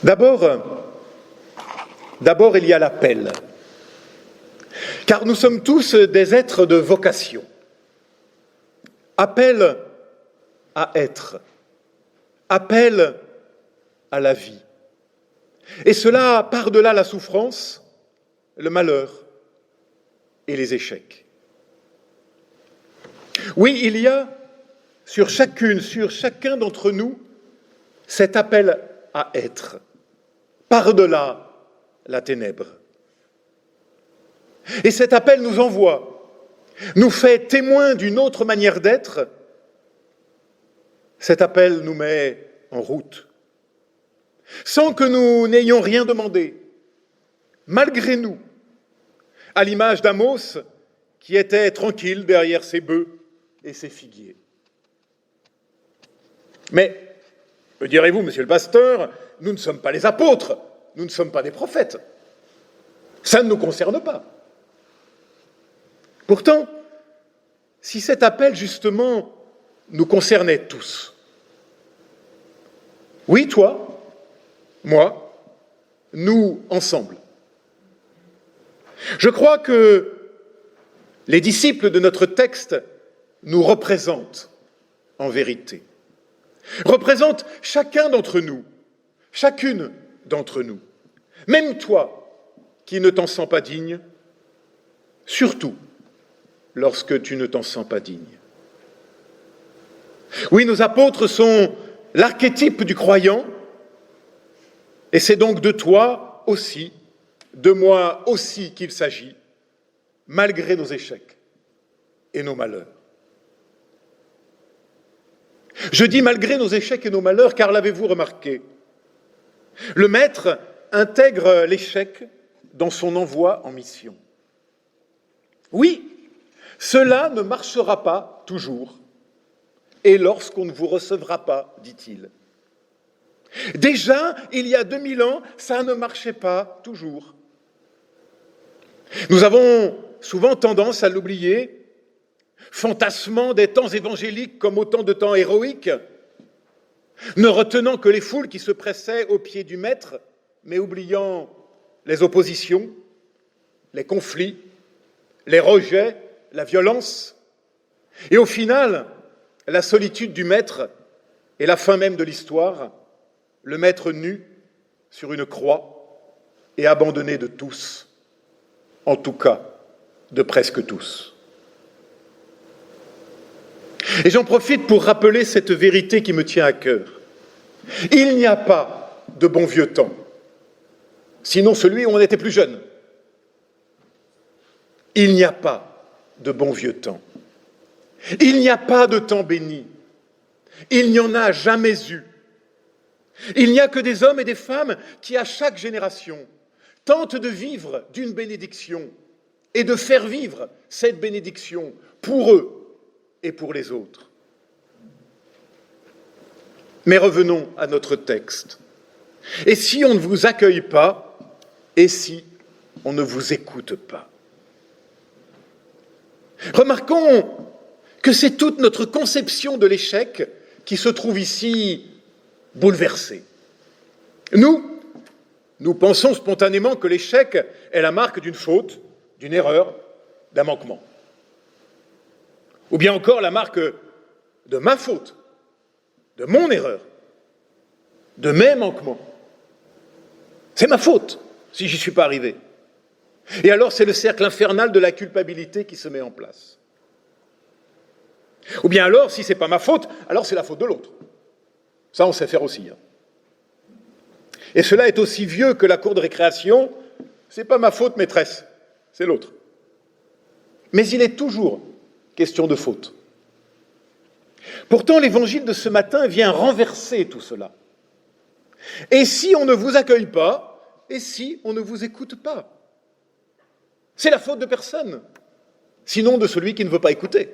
D'abord, il y a l'appel, car nous sommes tous des êtres de vocation. Appel à être, appel à la vie. Et cela par-delà la souffrance, le malheur et les échecs. Oui, il y a sur chacun d'entre nous, cet appel à être, par-delà la ténèbre. Et cet appel nous envoie, nous fait témoins d'une autre manière d'être. Cet appel nous met en route, sans que nous n'ayons rien demandé, malgré nous, à l'image d'Amos qui était tranquille derrière ses bœufs et ses figuiers. Mais, me direz-vous, monsieur le pasteur, nous ne sommes pas les apôtres, nous ne sommes pas des prophètes. Ça ne nous concerne pas. Pourtant, si cet appel, justement, nous concernait tous, oui, toi, moi, nous, ensemble, je crois que les disciples de notre texte nous représentent en vérité, représentent chacun d'entre nous, chacune d'entre nous, même toi qui ne t'en sens pas digne, surtout lorsque tu ne t'en sens pas digne. Oui, nos apôtres sont l'archétype du croyant, et c'est donc de toi aussi, de moi aussi qu'il s'agit, malgré nos échecs et nos malheurs. Je dis malgré nos échecs et nos malheurs, car l'avez-vous remarqué, le Maître intègre l'échec dans son envoi en mission. Oui, cela ne marchera pas toujours, et lorsqu'on ne vous recevra pas, dit-il. Déjà, il y a 2000 ans, ça ne marchait pas toujours. Nous avons souvent tendance à l'oublier, fantasmant des temps évangéliques comme autant de temps héroïques, ne retenant que les foules qui se pressaient aux pieds du Maître, mais oubliant les oppositions, les conflits, les rejets, la violence, et au final, la solitude du Maître et la fin même de l'histoire, le Maître nu sur une croix et abandonné de tous, en tout cas de presque tous. Et j'en profite pour rappeler cette vérité qui me tient à cœur. Il n'y a pas de bon vieux temps, sinon celui où on était plus jeune. Il n'y a pas de bon vieux temps. Il n'y a pas de temps béni. Il n'y en a jamais eu. Il n'y a que des hommes et des femmes qui, à chaque génération, tentent de vivre d'une bénédiction et de faire vivre cette bénédiction pour eux et pour les autres. Mais revenons à notre texte. Et si on ne vous accueille pas, et si on ne vous écoute pas? Remarquons que c'est toute notre conception de l'échec qui se trouve ici bouleversée. Nous pensons spontanément que l'échec est la marque d'une faute, d'une erreur, d'un manquement. Ou bien encore la marque de ma faute, de mon erreur, de mes manquements. C'est ma faute si j'y suis pas arrivé. Et alors c'est le cercle infernal de la culpabilité qui se met en place. Ou bien alors, si c'est pas ma faute, alors c'est la faute de l'autre. Ça, on sait faire aussi. Et cela est aussi vieux que la cour de récréation. C'est pas ma faute, maîtresse, c'est l'autre. Mais il est toujours question de faute. Pourtant, l'évangile de ce matin vient renverser tout cela. Et si on ne vous accueille pas, et si on ne vous écoute pas? C'est la faute de personne, sinon de celui qui ne veut pas écouter.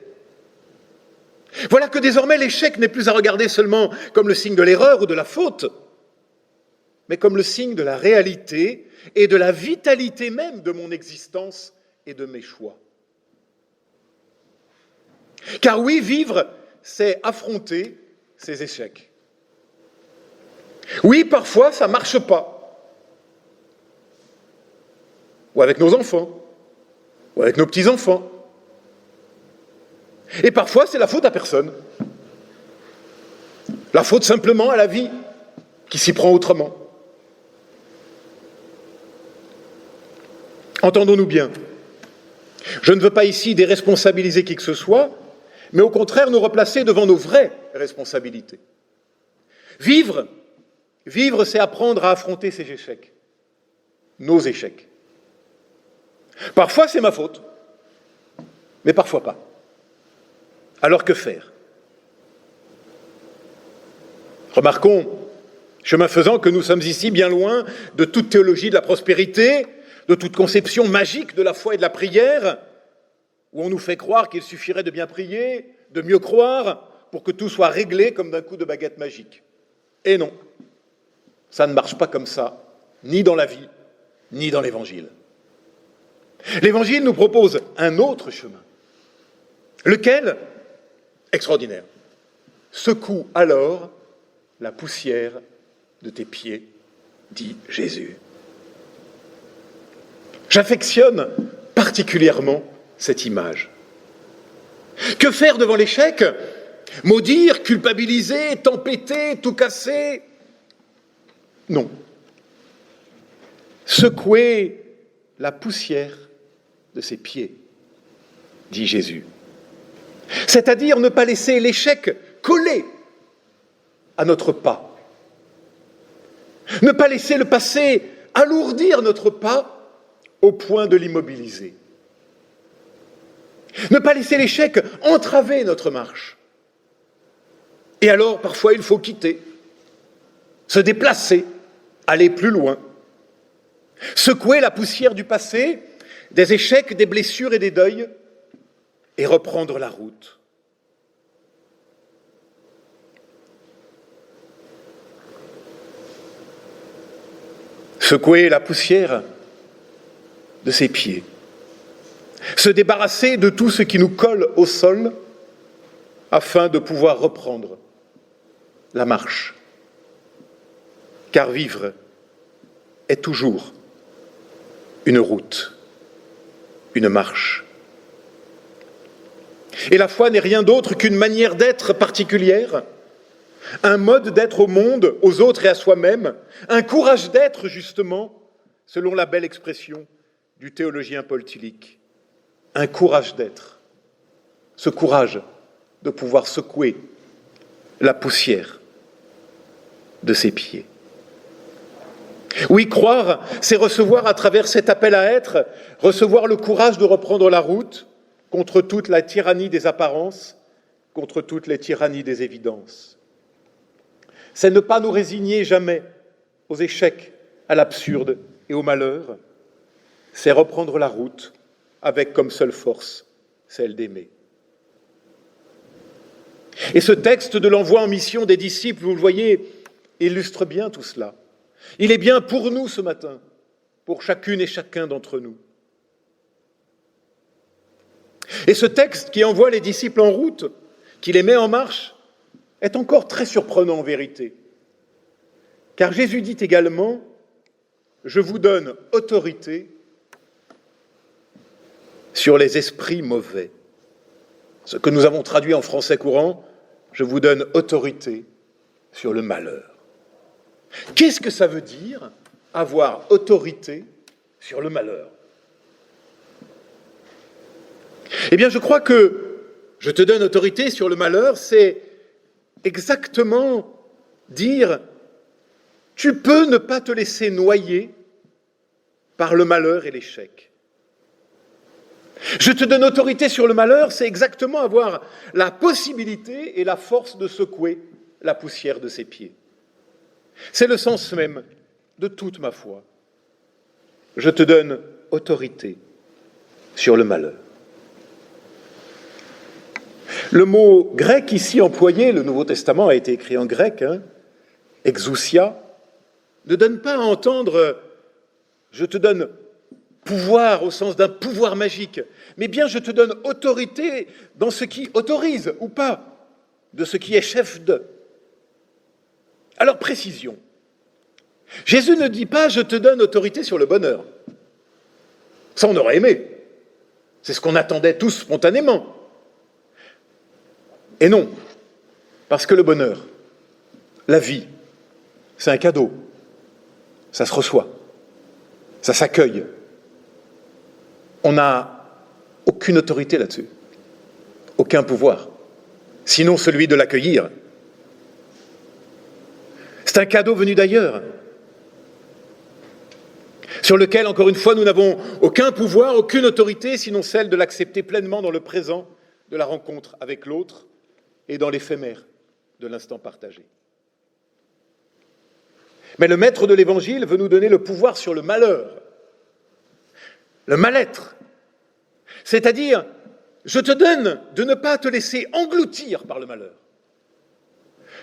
Voilà que désormais l'échec n'est plus à regarder seulement comme le signe de l'erreur ou de la faute, mais comme le signe de la réalité et de la vitalité même de mon existence et de mes choix. Car oui, vivre, c'est affronter ses échecs. Oui, parfois, ça ne marche pas. Ou avec nos enfants, ou avec nos petits-enfants. Et parfois, c'est la faute à personne. La faute simplement à la vie qui s'y prend autrement. Entendons-nous bien. Je ne veux pas ici déresponsabiliser qui que ce soit, mais au contraire nous replacer devant nos vraies responsabilités. Vivre, c'est apprendre à affronter ses échecs, nos échecs. Parfois, c'est ma faute, mais parfois pas. Alors que faire? Remarquons, chemin faisant, que nous sommes ici bien loin de toute théologie de la prospérité, de toute conception magique de la foi et de la prière, où on nous fait croire qu'il suffirait de bien prier, de mieux croire, pour que tout soit réglé comme d'un coup de baguette magique. Et non, ça ne marche pas comme ça, ni dans la vie, ni dans l'Évangile. L'Évangile nous propose un autre chemin. Lequel? Extraordinaire. Secoue alors la poussière de tes pieds, dit Jésus. J'affectionne particulièrement cette image. Que faire devant l'échec? Maudire, culpabiliser, tempêter, tout casser? Non. Secouer la poussière de ses pieds, dit Jésus. C'est-à-dire ne pas laisser l'échec coller à notre pas. Ne pas laisser le passé alourdir notre pas au point de l'immobiliser. Ne pas laisser l'échec entraver notre marche. Et alors, parfois, il faut quitter, se déplacer, aller plus loin, secouer la poussière du passé, des échecs, des blessures et des deuils, et reprendre la route. Secouer la poussière de ses pieds, se débarrasser de tout ce qui nous colle au sol afin de pouvoir reprendre la marche. Car vivre est toujours une route, une marche. Et la foi n'est rien d'autre qu'une manière d'être particulière, un mode d'être au monde, aux autres et à soi-même, un courage d'être, justement, selon la belle expression du théologien Paul Tillich, un courage d'être, ce courage de pouvoir secouer la poussière de ses pieds. Oui, croire, c'est recevoir à travers cet appel à être, recevoir le courage de reprendre la route contre toute la tyrannie des apparences, contre toutes les tyrannies des évidences. C'est ne pas nous résigner jamais aux échecs, à l'absurde et au malheur. C'est reprendre la route avec comme seule force celle d'aimer. Et ce texte de l'envoi en mission des disciples, vous le voyez, illustre bien tout cela. Il est bien pour nous ce matin, pour chacune et chacun d'entre nous. Et ce texte qui envoie les disciples en route, qui les met en marche, est encore très surprenant en vérité. Car Jésus dit également « Je vous donne autorité sur les esprits mauvais ». Ce que nous avons traduit en français courant, « Je vous donne autorité sur le malheur ». Qu'est-ce que ça veut dire, avoir autorité sur le malheur? Eh bien, je crois que je te donne autorité sur le malheur, c'est exactement dire tu peux ne pas te laisser noyer par le malheur et l'échec. Je te donne autorité sur le malheur, c'est exactement avoir la possibilité et la force de secouer la poussière de ses pieds. C'est le sens même de toute ma foi. Je te donne autorité sur le malheur. Le mot grec ici employé, le Nouveau Testament a été écrit en grec, exousia, ne donne pas à entendre « je te donne pouvoir au sens d'un pouvoir magique », mais bien je te donne autorité dans ce qui autorise ou pas, de ce qui est chef de. Alors précision, Jésus ne dit pas « je te donne autorité sur le bonheur ». Ça, on aurait aimé. C'est ce qu'on attendait tous spontanément. Et non, parce que le bonheur, la vie, c'est un cadeau. Ça se reçoit, ça s'accueille. On n'a aucune autorité là-dessus, aucun pouvoir, sinon celui de l'accueillir. C'est un cadeau venu d'ailleurs, sur lequel, encore une fois, nous n'avons aucun pouvoir, aucune autorité, sinon celle de l'accepter pleinement dans le présent de la rencontre avec l'autre et dans l'éphémère de l'instant partagé. Mais le maître de l'Évangile veut nous donner le pouvoir sur le malheur, le mal-être. C'est-à-dire, je te donne de ne pas te laisser engloutir par le malheur.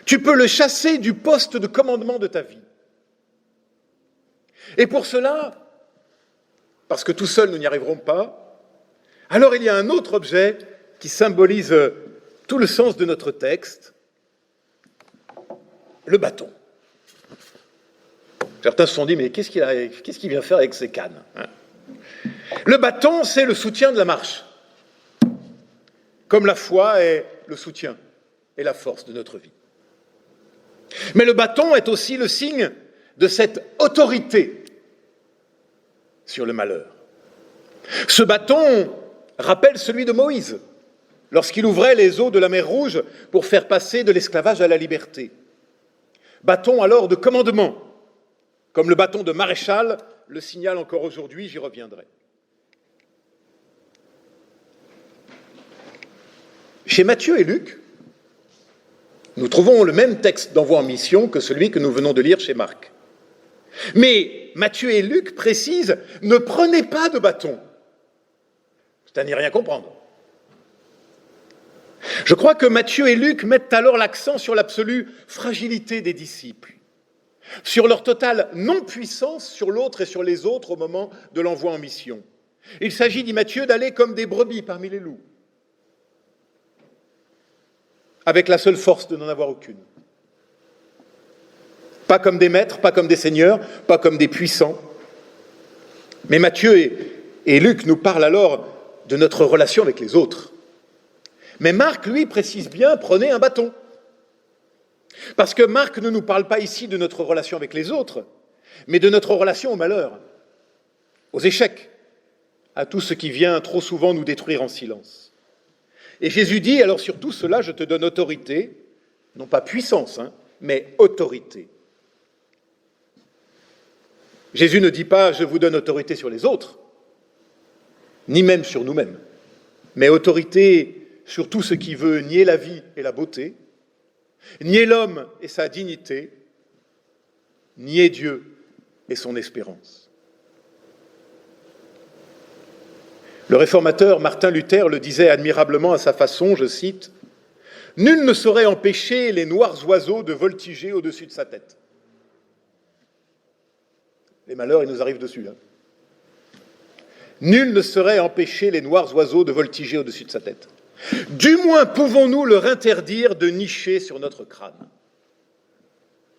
Tu peux le chasser du poste de commandement de ta vie. Et pour cela, parce que tout seul nous n'y arriverons pas, alors il y a un autre objet qui symbolise tout le sens de notre texte, le bâton. Certains se sont dit, mais qu'est-ce qu'il vient faire avec ces cannes, hein? Le bâton, c'est le soutien de la marche, comme la foi est le soutien et la force de notre vie. Mais le bâton est aussi le signe de cette autorité sur le malheur. Ce bâton rappelle celui de Moïse, lorsqu'il ouvrait les eaux de la mer Rouge pour faire passer de l'esclavage à la liberté. Bâton alors de commandement, comme le bâton de maréchal le signale encore aujourd'hui, j'y reviendrai. Chez Matthieu et Luc, nous trouvons le même texte d'envoi en mission que celui que nous venons de lire chez Marc. Mais Matthieu et Luc précisent « ne prenez pas de bâton ». C'est à n'y rien comprendre. Je crois que Matthieu et Luc mettent alors l'accent sur l'absolue fragilité des disciples, sur leur totale non-puissance sur l'autre et sur les autres au moment de l'envoi en mission. Il s'agit, dit Matthieu, d'aller comme des brebis parmi les loups, avec la seule force de n'en avoir aucune. Pas comme des maîtres, pas comme des seigneurs, pas comme des puissants. Mais Matthieu et Luc nous parlent alors de notre relation avec les autres. Mais Marc, lui, précise bien, prenez un bâton. Parce que Marc ne nous parle pas ici de notre relation avec les autres, mais de notre relation au malheur, aux échecs, à tout ce qui vient trop souvent nous détruire en silence. Et Jésus dit, alors sur tout cela, je te donne autorité, non pas puissance, mais autorité. Jésus ne dit pas, je vous donne autorité sur les autres, ni même sur nous-mêmes, mais autorité sur tout ce qui veut nier la vie et la beauté, nier l'homme et sa dignité, nier Dieu et son espérance. Le réformateur Martin Luther le disait admirablement à sa façon, je cite, « Nul ne saurait empêcher les noirs oiseaux de voltiger au-dessus de sa tête. » Les malheurs, ils nous arrivent dessus. Nul ne saurait empêcher les noirs oiseaux de voltiger au-dessus de sa tête. Du moins pouvons-nous leur interdire de nicher sur notre crâne.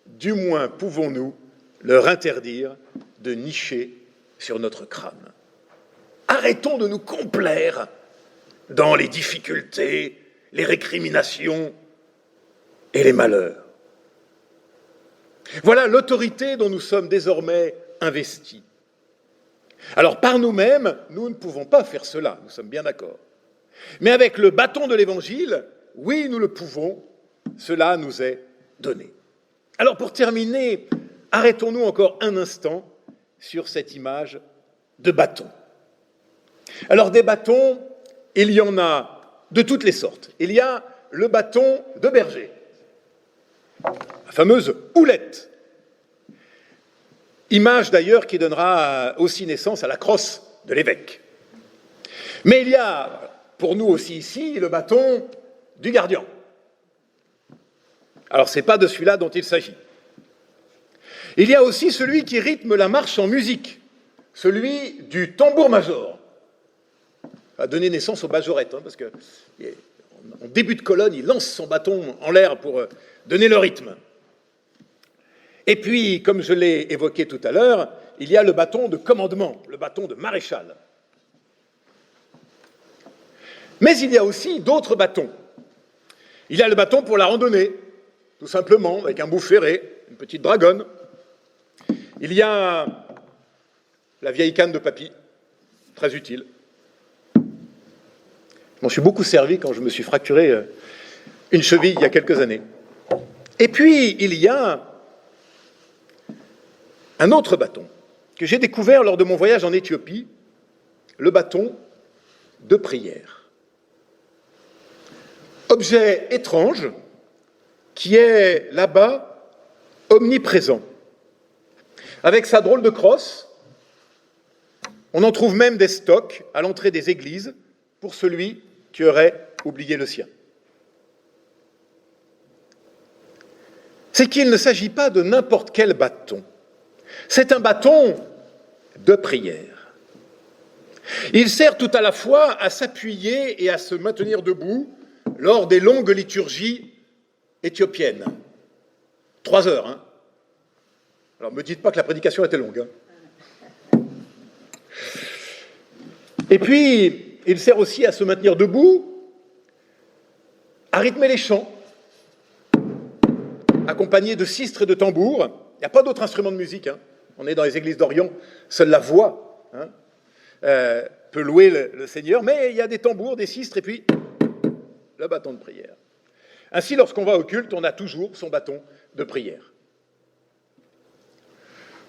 Du moins pouvons-nous leur interdire de nicher sur notre crâne. Arrêtons de nous complaire dans les difficultés, les récriminations et les malheurs. Voilà l'autorité dont nous sommes désormais investis. Alors par nous-mêmes, nous ne pouvons pas faire cela, nous sommes bien d'accord. Mais avec le bâton de l'Évangile, oui, nous le pouvons, cela nous est donné. Alors pour terminer, arrêtons-nous encore un instant sur cette image de bâton. Alors des bâtons, il y en a de toutes les sortes. Il y a le bâton de berger, la fameuse houlette. Image d'ailleurs qui donnera aussi naissance à la crosse de l'évêque. Mais il y a, pour nous aussi ici, le bâton du gardien. Alors ce n'est pas de celui-là dont il s'agit. Il y a aussi celui qui rythme la marche en musique, celui du tambour-major. Ça a donné naissance aux bajorettes, parce qu'en début de colonne, il lance son bâton en l'air pour donner le rythme. Et puis, comme je l'ai évoqué tout à l'heure, il y a le bâton de commandement, le bâton de maréchal. Mais il y a aussi d'autres bâtons. Il y a le bâton pour la randonnée, tout simplement, avec un bout ferré, une petite dragonne. Il y a la vieille canne de papy, très utile. Je m'en suis beaucoup servi quand je me suis fracturé une cheville il y a quelques années. Et puis, il y a un autre bâton que j'ai découvert lors de mon voyage en Éthiopie, le bâton de prière. Objet étrange qui est là-bas omniprésent. Avec sa drôle de crosse, on en trouve même des stocks à l'entrée des églises pour celui qui aurait oublié le sien. C'est qu'il ne s'agit pas de n'importe quel bâton. C'est un bâton de prière. Il sert tout à la fois à s'appuyer et à se maintenir debout lors des longues liturgies éthiopiennes. 3 heures, hein. Alors, ne me dites pas que la prédication était longue. Hein. Et puis, il sert aussi à se maintenir debout, à rythmer les chants, accompagné de sistres et de tambours. Il n'y a pas d'autre instrument de musique. Hein. On est dans les églises d'Orient, seule la voix peut louer le Seigneur, mais il y a des tambours, des sistres, et puis le bâton de prière. Ainsi, lorsqu'on va au culte, on a toujours son bâton de prière.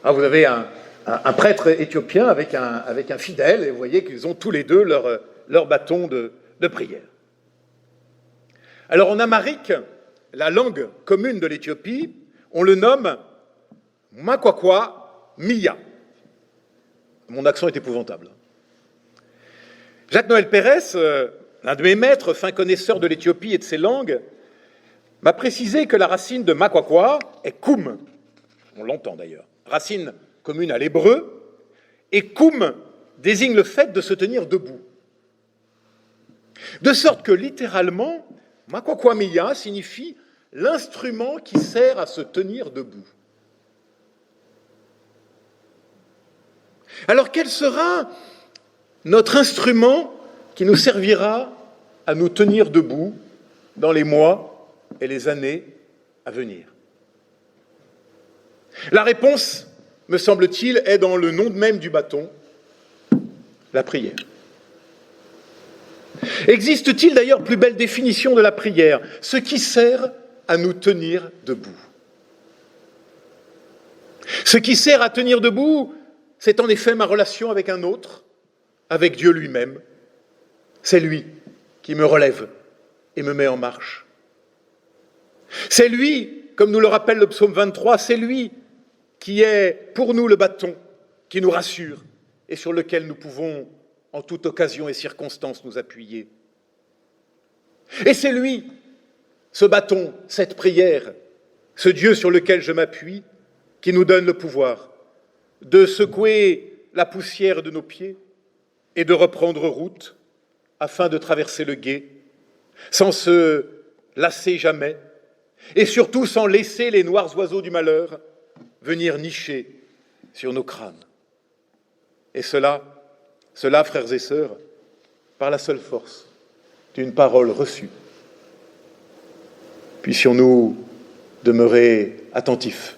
Alors, vous avez un prêtre éthiopien avec un fidèle, et vous voyez qu'ils ont tous les deux leur bâton de prière. Alors, en amharique, la langue commune de l'Éthiopie, on le nomme Makwakwa Miya. Mon accent est épouvantable. Jacques-Noël Pérez, l'un de mes maîtres, fin connaisseur de l'Éthiopie et de ses langues, m'a précisé que la racine de Makwakwa est koum. On l'entend d'ailleurs. Racine commune à l'hébreu, et koum désigne le fait de se tenir debout. De sorte que, littéralement, Makwakwa Miya signifie l'instrument qui sert à se tenir debout. Alors, quel sera notre instrument qui nous servira à nous tenir debout dans les mois et les années à venir? La réponse, me semble-t-il, est dans le nom même du bâton, la prière. Existe-t-il d'ailleurs plus belle définition de la prière? Ce qui sert à nous tenir debout. Ce qui sert à tenir debout, c'est en effet ma relation avec un autre, avec Dieu lui-même. C'est lui qui me relève et me met en marche. C'est lui, comme nous le rappelle le psaume 23, c'est lui qui est pour nous le bâton qui nous rassure et sur lequel nous pouvons en toute occasion et circonstance nous appuyer. Et c'est lui, ce bâton, cette prière, ce Dieu sur lequel je m'appuie, qui nous donne le pouvoir de secouer la poussière de nos pieds et de reprendre route afin de traverser le gué, sans se lasser jamais, et surtout sans laisser les noirs oiseaux du malheur venir nicher sur nos crânes. Et cela, frères et sœurs, par la seule force d'une parole reçue. Puissions-nous demeurer attentifs.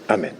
Amen.